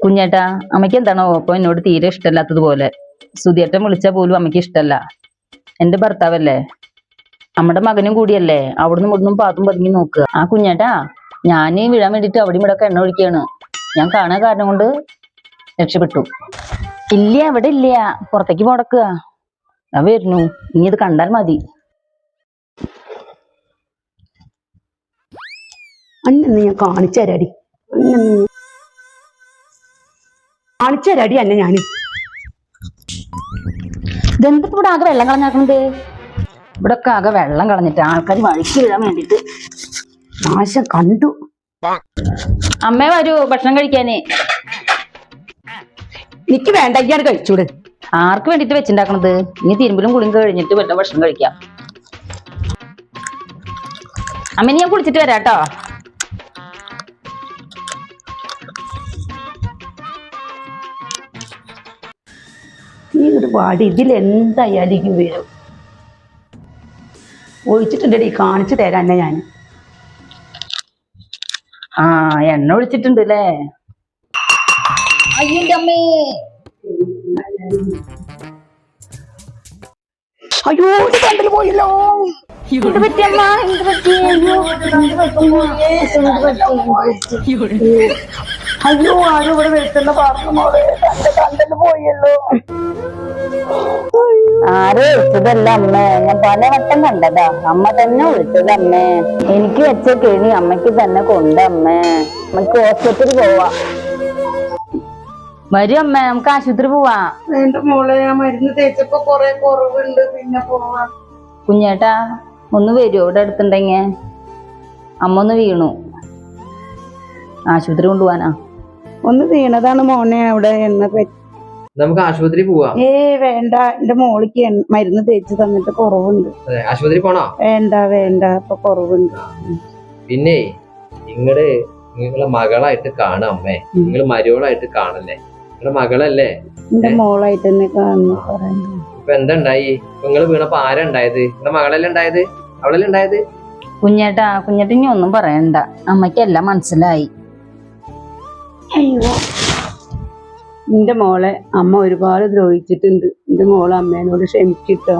കുഞ്ഞേട്ടാ, അമ്മയ്ക്ക് എന്താണോ അപ്പൊ എന്നോട് തീരെ ഇഷ്ടമല്ലാത്തതുപോലെ. സുധിയേട്ടൻ വിളിച്ചാൽ പോലും അമ്മയ്ക്ക് ഇഷ്ടമല്ല. എന്റെ ഭർത്താവല്ലേ, നമ്മുടെ മകനും കൂടിയല്ലേ. അവിടുന്ന് ഇവിടുന്നും പാത്തും പതുങ്ങി നോക്കുക. ആ കുഞ്ഞേട്ടാ, ഞാന് വിടാൻ വേണ്ടിട്ട് അവിടെയും ഇവിടെ എണ്ണ ഒഴിക്കുകയാണ്. ഞാൻ കാണാൻ കാരണം കൊണ്ട് രക്ഷപ്പെട്ടു. ഇല്ല, ഇവിടെ ഇല്ല, പുറത്തേക്ക് മുടക്കുക. ഞാൻ വരുന്നു, ഇനി ഇത് കണ്ടാൽ മതി. അന്നെ ഞാൻ കാണിച്ചരാടി, കാണിച്ചരാടി അന്നെ ഞാൻ. ഇതെന്താ ഇവിടെ ആകെ വെള്ളം കളഞ്ഞാക്കണത്? ഇവിടെ ഒക്കെ ആകെ വെള്ളം കളഞ്ഞിട്ട് ആൾക്കാർ വഴിക്ക് വീഴാൻ വേണ്ടിട്ട് നാശം കണ്ടു. അമ്മേ വരൂ ഭക്ഷണം കഴിക്കാന്. എനിക്ക് വേണ്ട, ഇയാൾ കഴിച്ചൂടെ. ആർക്ക് വേണ്ടിട്ട് വെച്ചിണ്ടാക്കണത്? ഇനി തിരുമ്പലും കുളിയും കഴിഞ്ഞിട്ട് വല്ല ഭക്ഷണം കഴിക്കാം. അമ്മ ഞാൻ കുളിച്ചിട്ട് വരാട്ടോ. നീ ഒരു പാടി ഇതിലെന്തായാലും വരും. ഒഴിച്ചിട്ടുണ്ടടി, കാണിച്ചു തരാം എന്നെ ഞാൻ. ആ, എണ്ണ ഒഴിച്ചിട്ടുണ്ട് അല്ലേ? അയ്യോ അമ്മേ, അയ്യോ കണ്ടിൽ പോയല്ലോ. എന്ത് പറ്റി അമ്മ? എന്ത് പറ്റി? അയ്യോ ആരും ഇവിടെ വരുത്തുന്ന പറഞ്ഞു മോളെ, കണ്ടിൽ പോയല്ലോ. ആരും വിളിച്ചതല്ല അമ്മേ, ഞാൻ പലവട്ടം കണ്ടതാ. അമ്മ തന്നെ വിളിച്ചതമ്മേ. എനിക്ക് വെച്ച കെണി അമ്മയ്ക്ക് തന്നെ കൊണ്ടമ്മേ. നമുക്ക് ഹോസ്പിറ്റലിൽ പോവാ. വരും അമ്മേ, നമുക്ക് ആശുപത്രി പോവാ. എന്റെ മോളെ, ആ മരുന്ന് തേച്ചപ്പോ കൊറേ കുറവുണ്ട്, പിന്നെ പോവാ. കുഞ്ഞേട്ടാ ഒന്ന് വരുമോ? ഇവിടെ അടുത്തുണ്ടെങ്കി. അമ്മ ഒന്ന് വീണു, ആശുപത്രി കൊണ്ടുപോവാനാ. ഒന്ന് വീണതാണ് മോനെ, അവിടെ എണ്ണ പറ്റി. നമുക്ക് ആശുപത്രി പോവാം. വേണ്ട, എന്റെ മോളിക്ക് മരുന്ന് തേച്ച് തന്നിട്ട് കുറവുണ്ട്. ആശുപത്രി പോണോ? വേണ്ട വേണ്ട, ഇപ്പൊ കുറവുണ്ട്. പിന്നെ നിങ്ങളെ മകളായിട്ട് കാണാം അമ്മേ. നിങ്ങൾ മരുവളായിട്ട് കാണല്ലേ, നിങ്ങളുടെ മകളല്ലേ. എന്റെ മോളായിട്ട് തന്നെ കാണുന്നു പറയുന്നു. ഇപ്പൊ എന്താ ഉണ്ടായി? ഇപ്പൊ നിങ്ങള് വീണപ്പോ ആരാ ഉണ്ടായത്? നിങ്ങളുടെ മകളല്ലേ ഉണ്ടായത്? അവളല്ലേ ഉണ്ടായത്? കുഞ്ഞേട്ടാ, കുഞ്ഞേട്ടനി ഒന്നും പറയണ്ട, അമ്മയ്ക്ക് എല്ലാം മനസ്സിലായി. അയ്യോ, എന്റെ മോളെ അമ്മ ഒരുപാട് ദ്രോഹിച്ചിട്ടുണ്ട്. എന്റെ മോളെ അമ്മേനോട് ക്ഷമിക്കിട്ടോ.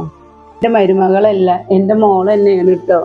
എന്റെ മരുമകളല്ല, എന്റെ മോള് തന്നെയാണ് കേട്ടോ.